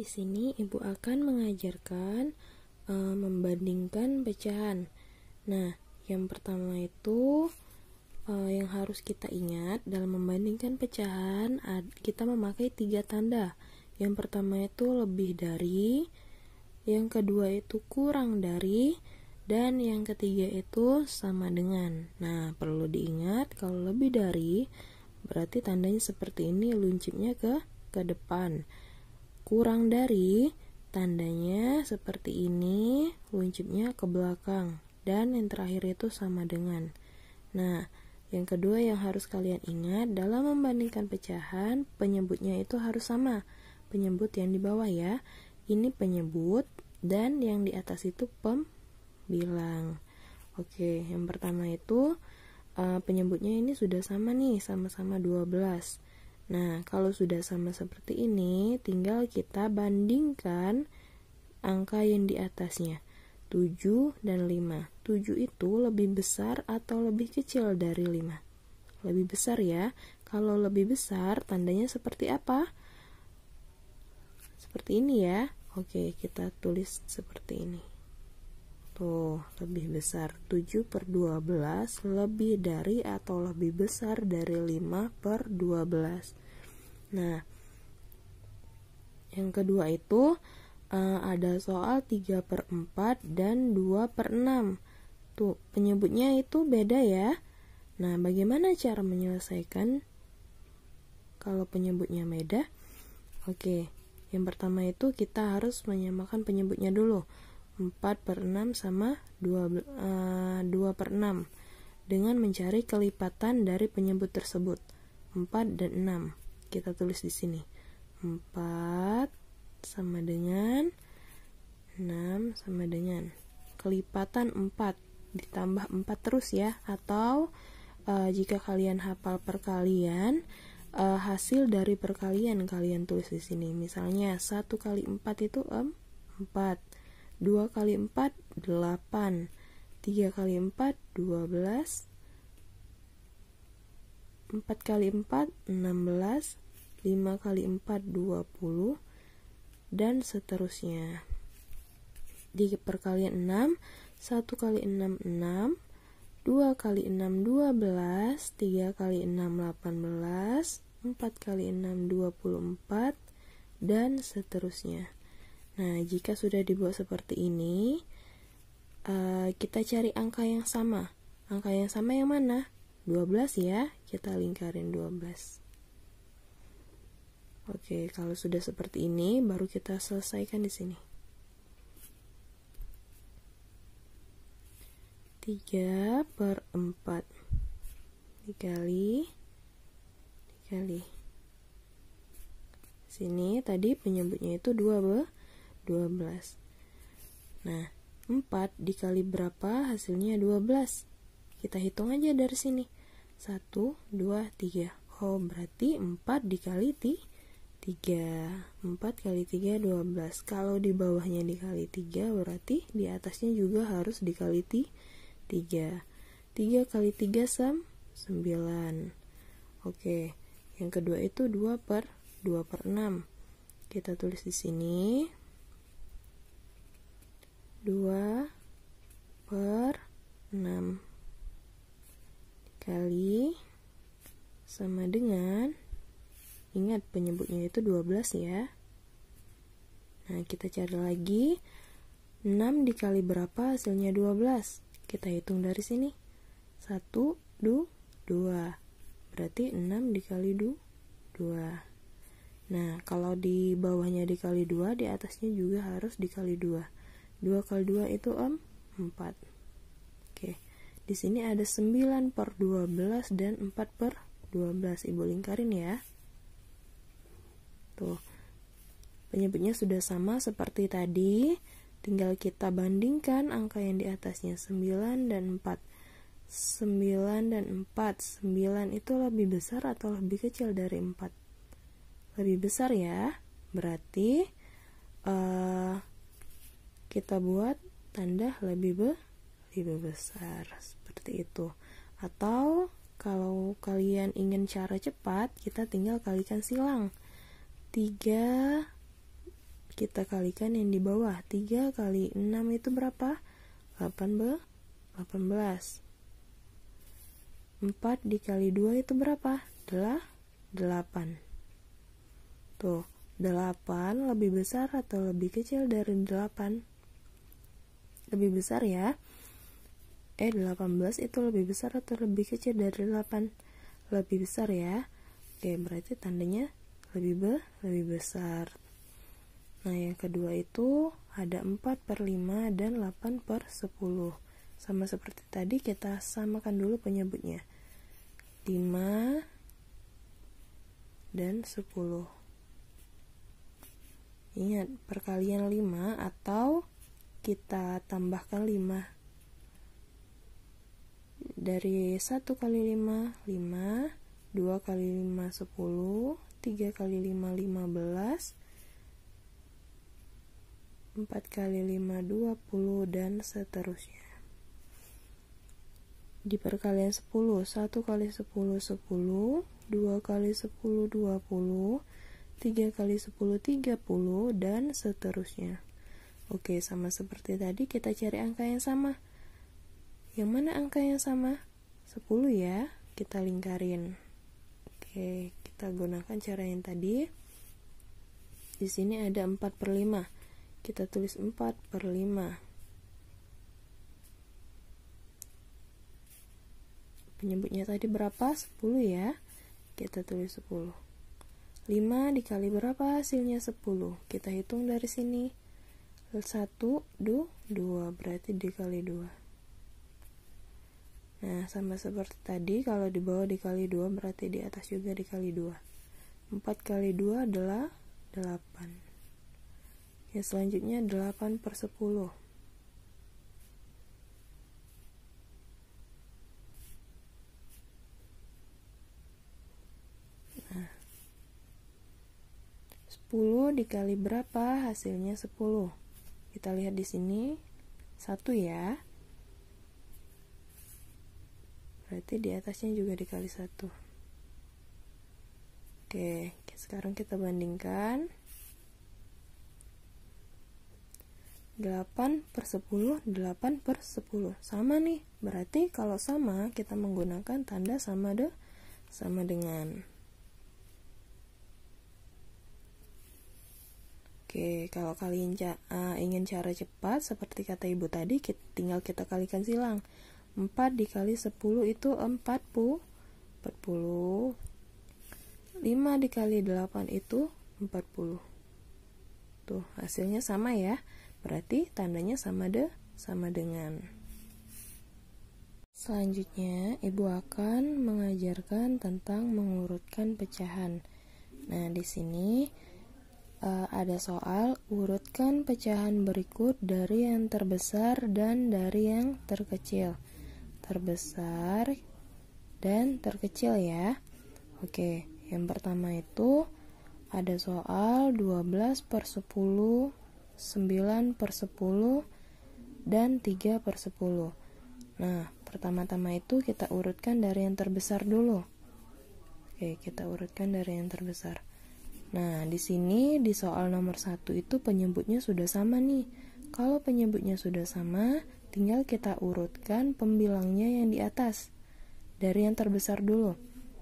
di sini Ibu akan mengajarkan membandingkan pecahan. Nah, yang pertama itu yang harus kita ingat dalam membandingkan pecahan, kita memakai 3 tanda. Yang pertama itu lebih dari, yang kedua itu kurang dari, dan yang ketiga itu sama dengan. Nah, perlu diingat kalau lebih dari berarti tandanya seperti ini, luncipnya ke depan. Kurang dari tandanya seperti ini, luncipnya ke belakang. Dan yang terakhir itu sama dengan. Nah, yang kedua yang harus kalian ingat dalam membandingkan pecahan, penyebutnya itu harus sama. Penyebut yang di bawah ya, ini penyebut, dan yang di atas itu pembilang. Oke, yang pertama itu penyebutnya ini sudah sama nih, sama-sama 12. Nah, kalau sudah sama seperti ini, tinggal kita bandingkan angka yang di atasnya, 7 dan 5. 7 itu lebih besar atau lebih kecil dari 5? Lebih besar ya. Kalau lebih besar, tandanya seperti apa? Seperti ini ya. Oke, kita tulis seperti ini. Tuh, lebih besar. 7/12 lebih dari atau lebih besar dari 5/12. Nah, yang kedua itu ada soal 3/4 dan 2/6. Tuh, penyebutnya itu beda ya. Nah, bagaimana cara menyelesaikan kalau penyebutnya beda? Oke, yang pertama itu kita harus menyamakan penyebutnya dulu. 4/6 sama 2/6 dengan mencari kelipatan dari penyebut tersebut. 4 dan 6 kita tulis di sini. 4 sama dengan 6 sama dengan kelipatan 4 ditambah 4 terus ya. Atau jika kalian hafal perkalian, hasil dari perkalian kalian tulis di sini. Misalnya 1 kali 4 itu 4, 2 kali 4 8, 3 kali 4 12, 4 kali 4 16, 5 kali 4 20, dan seterusnya. Di perkalian 6, 1 kali 6 6, 2 kali 6 12, 3 kali 6 18, 4 kali 6 24, dan seterusnya. Nah, jika sudah dibuat seperti ini, kita cari angka yang sama. Angka yang sama yang mana? 12 ya, kita lingkarin 12. Oke, kalau sudah seperti ini, baru kita selesaikan di sini. 3/4 dikali. Sini tadi penyebutnya itu 12. Nah, 4 dikali berapa? Hasilnya 12. Kita hitung aja dari sini. 1, 2, 3. Oh, berarti 4 dikali 3. 4 kali 3, 12. Kalau di bawahnya dikali 3, berarti di atasnya juga harus dikali 3. 3 kali 3 9. Oke, yang kedua itu 2/6. Kita tulis di sini 2/6 kali sama dengan, ingat penyebutnya itu 12 ya. Nah, kita cari lagi 6 dikali berapa, hasilnya 12. Kita hitung dari sini. 1, 2. Berarti 6 dikali 2. Nah, kalau di bawahnya dikali 2, di atasnya juga harus dikali 2. 2 kali 2 itu 4. Oke. Di sini ada 9/12 dan 4/12. Ibu lingkarin ya. Tuh. Penyebutnya sudah sama seperti tadi. Tinggal kita bandingkan angka yang di atasnya, 9 dan 4. 9 dan 4. 9 itu lebih besar atau lebih kecil dari 4? Lebih besar ya. Berarti kita buat tanda lebih besar seperti itu. Atau kalau kalian ingin cara cepat, kita tinggal kalikan silang. 3 kita kalikan yang di bawah. 3 kali 6 itu berapa? 18. 4 dikali 2 itu berapa? 8. Tuh, 8 lebih besar atau lebih kecil dari 8? Lebih besar ya. 18 itu lebih besar atau lebih kecil dari 8? Lebih besar ya. Oke, berarti tandanya lebih besar. Nah, yang kedua itu ada 4/5 dan 8/10. Sama seperti tadi, kita samakan dulu penyebutnya. 5 dan 10. Ingat, perkalian 5 atau kita tambahkan 5. Dari 1 kali 5, 5, 2 kali 5, 10, 3 kali 5, 15, 4 kali 5, 20, dan seterusnya. Di perkalian 10, 1 kali 10, 10, 2 kali 10, 20, 3 kali 10, 30, dan seterusnya. Oke, sama seperti tadi, kita cari angka yang sama. Yang mana angka yang sama? 10 ya, kita lingkarin. Oke, kita gunakan cara yang tadi. Di sini ada 4/5. Kita tulis 4/5. Penyebutnya tadi berapa? 10 ya. Kita tulis 10. 5 dikali berapa? Hasilnya 10. Kita hitung dari sini. 1, 2, berarti dikali 2. Nah, sama seperti tadi, kalau di bawah dikali 2 berarti di atas juga dikali 2. 4 kali 2 adalah 8. Ya, selanjutnya 8/10. Nah, 10 dikali berapa? Hasilnya 10. Kita lihat di sini 1 ya. Berarti di atasnya juga dikali 1. Oke, sekarang kita bandingkan. 8/10, 8/10. Sama nih. Berarti kalau sama, kita menggunakan tanda sama dengan. Oke, kalau kalian ingin cara cepat seperti kata ibu tadi, tinggal kita kalikan silang. 4 dikali 10 itu 40. 5 dikali 8 itu 40. Tuh, hasilnya sama ya. Berarti tandanya sama dengan. Selanjutnya, ibu akan mengajarkan tentang mengurutkan pecahan. Nah, di sini ada soal urutkan pecahan berikut dari yang terbesar dan dari yang terkecil. Terbesar dan terkecil ya. Oke, yang pertama itu ada soal 12/10, 9/10, dan 3/10. Nah, pertama-tama itu kita urutkan dari yang terbesar dulu. Oke, kita urutkan dari yang terbesar. Nah, di sini di soal nomor 1 itu penyebutnya sudah sama nih. Kalau penyebutnya sudah sama, tinggal kita urutkan pembilangnya yang di atas. Dari yang terbesar dulu.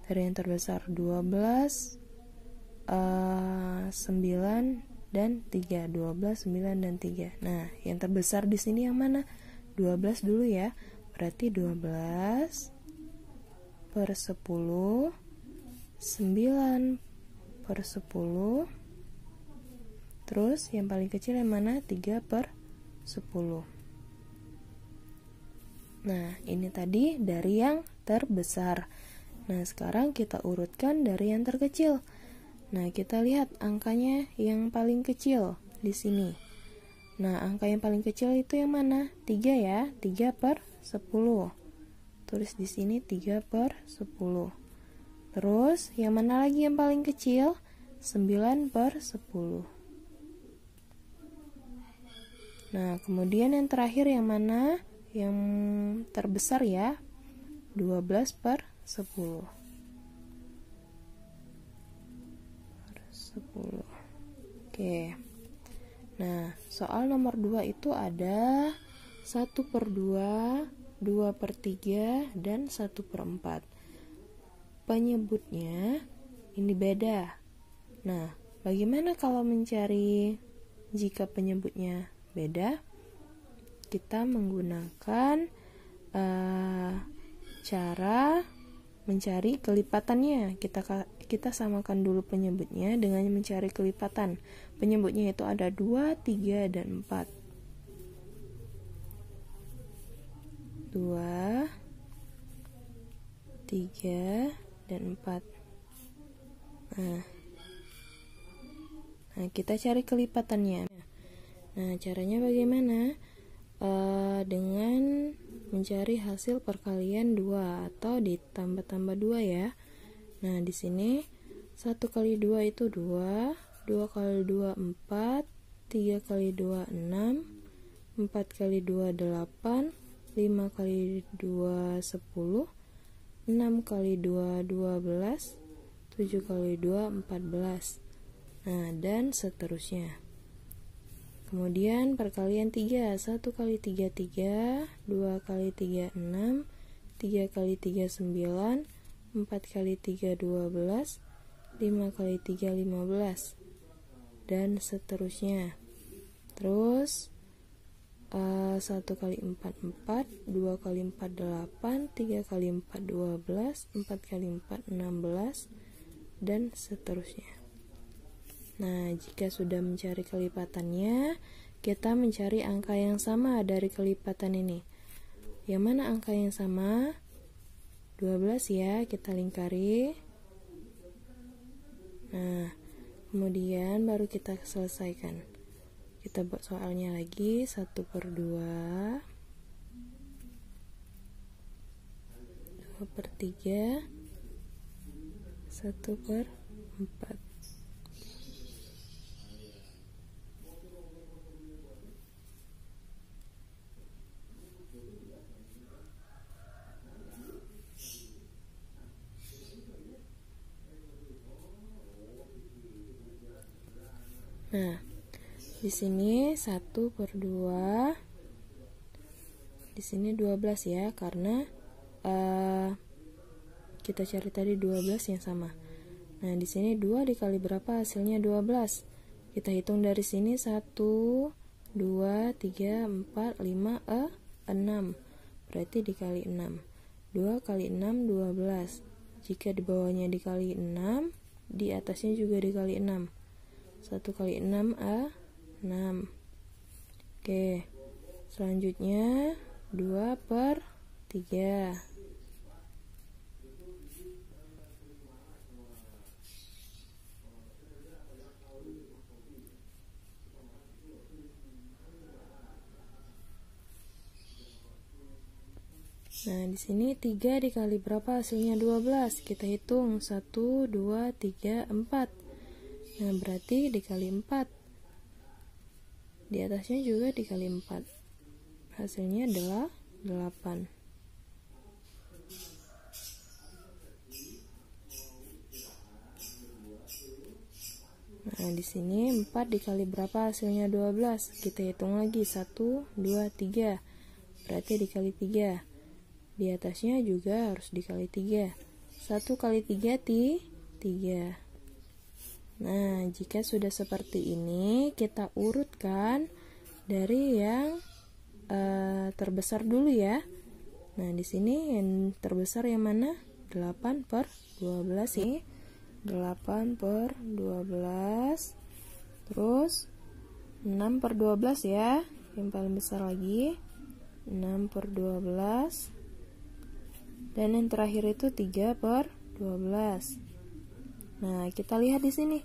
Dari yang terbesar 12, 9, dan 3. 12, 9, dan 3. Nah, yang terbesar di sini yang mana? 12 dulu ya. Berarti 12/10, 9/10. Terus yang paling kecil yang mana? 3/10. Nah, ini tadi dari yang terbesar. Nah, sekarang kita urutkan dari yang terkecil. Nah, kita lihat angkanya yang paling kecil di sini. Nah, angka yang paling kecil itu yang mana? 3 ya, 3/10. Tulis di sini 3/10. Terus, yang mana lagi yang paling kecil? 9/10. Nah, kemudian yang terakhir yang mana? Yang terbesar ya, 12/10. 10. Oke. Nah, soal nomor 2 itu ada 1/2, 2/3, dan 1/4. Penyebutnya ini beda. Nah, bagaimana kalau mencari jika penyebutnya beda? Kita menggunakan cara mencari kelipatannya. Kita samakan dulu penyebutnya dengan mencari kelipatan. Penyebutnya itu ada 2, 3, dan 4. 2, 3, dan 4. Nah, kita cari kelipatannya. Nah, caranya bagaimana? Dengan mencari hasil perkalian 2 atau ditambah-tambah 2 ya. Nah, di sini 1 kali 2 itu 2, 2 kali 2 4, 3 kali 2 6, 4 kali 2 8, 5 kali 2 10, 6 kali 2 12, 7 kali 2 14. Nah, dan seterusnya. Kemudian perkalian 3, 1 kali 3 3, 2 kali 3 6, 3 kali 3 9, 4 kali 3 12, 5 kali 3 15, dan seterusnya. Terus 1 kali 4 4, 2 kali 4 8, 3 kali 4 12, 4 kali 4 16, dan seterusnya. Nah, jika sudah mencari kelipatannya, kita mencari angka yang sama dari kelipatan ini. Yang mana angka yang sama? 12 ya, kita lingkari. Nah, kemudian baru kita selesaikan. Kita buat soalnya lagi, 1/2, 2/3, 1/4. Nah, di sini 1/2, di sini 12 ya, karena kita cari tadi 12 yang sama. Nah, di sini 2 dikali berapa? Hasilnya 12. Kita hitung dari sini 1, 2, 3, 4, 5, 6. Berarti dikali 6. 2 kali 6, 12. Jika di bawahnya dikali 6, di atasnya juga dikali 6. 1 kali 6, 6. Oke, selanjutnya 2/3. Nah, di sini 3 dikali berapa? Hasilnya 12. Kita hitung 1, 2, 3, 4. Nah, berarti dikali 4. Di atasnya juga dikali 4. Hasilnya adalah 8. Nah, di sini 4 dikali berapa? Hasilnya 12. Kita hitung lagi 1, 2, 3. Berarti dikali 3. Di atasnya juga harus dikali 3. 1 kali 3, 3. Nah, jika sudah seperti ini, kita urutkan dari yang terbesar dulu ya. Nah, di sini yang terbesar yang mana? 8/12 ini. 8/12. Terus 6/12 ya. Yang paling besar lagi. 6/12. Dan yang terakhir itu 3/12. Nah, kita lihat di sini.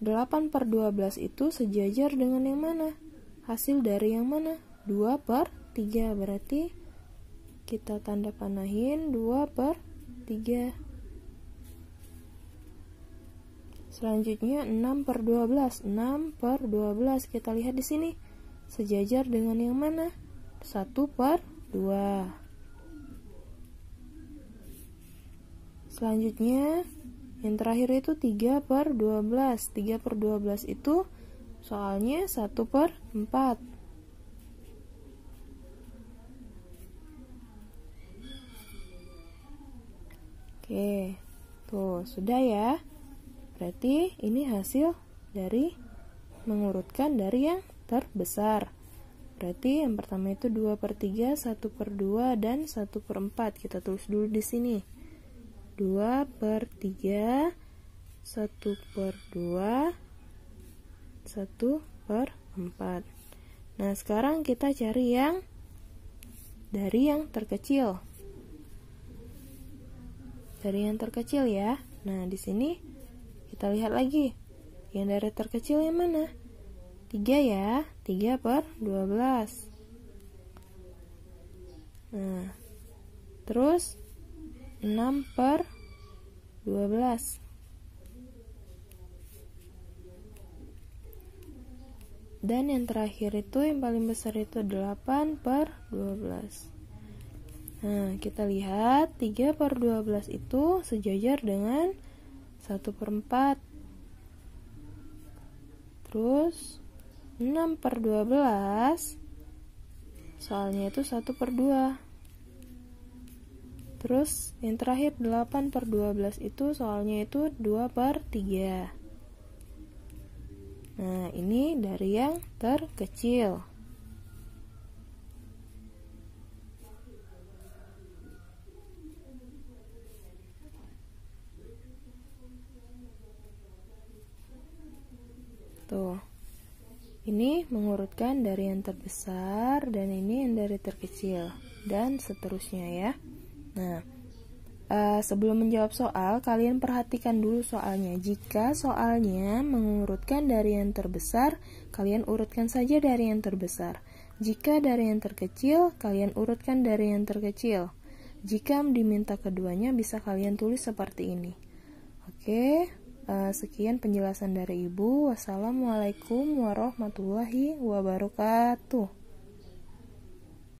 8/12 itu sejajar dengan yang mana? Hasil dari yang mana? 2/3. Berarti kita tanda panahin 2/3. Selanjutnya 6/12. 6/12 kita lihat di sini. Sejajar dengan yang mana? 1/2. Selanjutnya yang terakhir itu 3/12. 3/12 itu soalnya 1/4. Oke, tuh sudah ya. Berarti ini hasil dari mengurutkan dari yang terbesar. Berarti yang pertama itu 2/3, 1/2, dan 1/4. Kita tulis dulu di sini. 2/3, 1/2, 1/4. Nah, sekarang kita cari yang dari yang terkecil. Dari yang terkecil ya. Nah, di sini kita lihat lagi. Yang dari terkecil yang mana? 3 ya. 3/12. Nah, terus 6/12. Dan yang terakhir itu yang paling besar itu 8/12. Nah, kita lihat 3/12 itu sejajar dengan 1/4. Terus 6/12 soalnya itu 1/2. Terus yang terakhir 8/12 itu soalnya itu 2/3. Nah, ini dari yang terkecil. Tuh. Ini mengurutkan dari yang terbesar dan ini yang dari terkecil dan seterusnya ya. Nah, sebelum menjawab soal, kalian perhatikan dulu soalnya. Jika soalnya mengurutkan dari yang terbesar, kalian urutkan saja dari yang terbesar. Jika dari yang terkecil, kalian urutkan dari yang terkecil. Jika diminta keduanya, bisa kalian tulis seperti ini. Oke. Sekian penjelasan dari Ibu. Wassalamualaikum warahmatullahi wabarakatuh.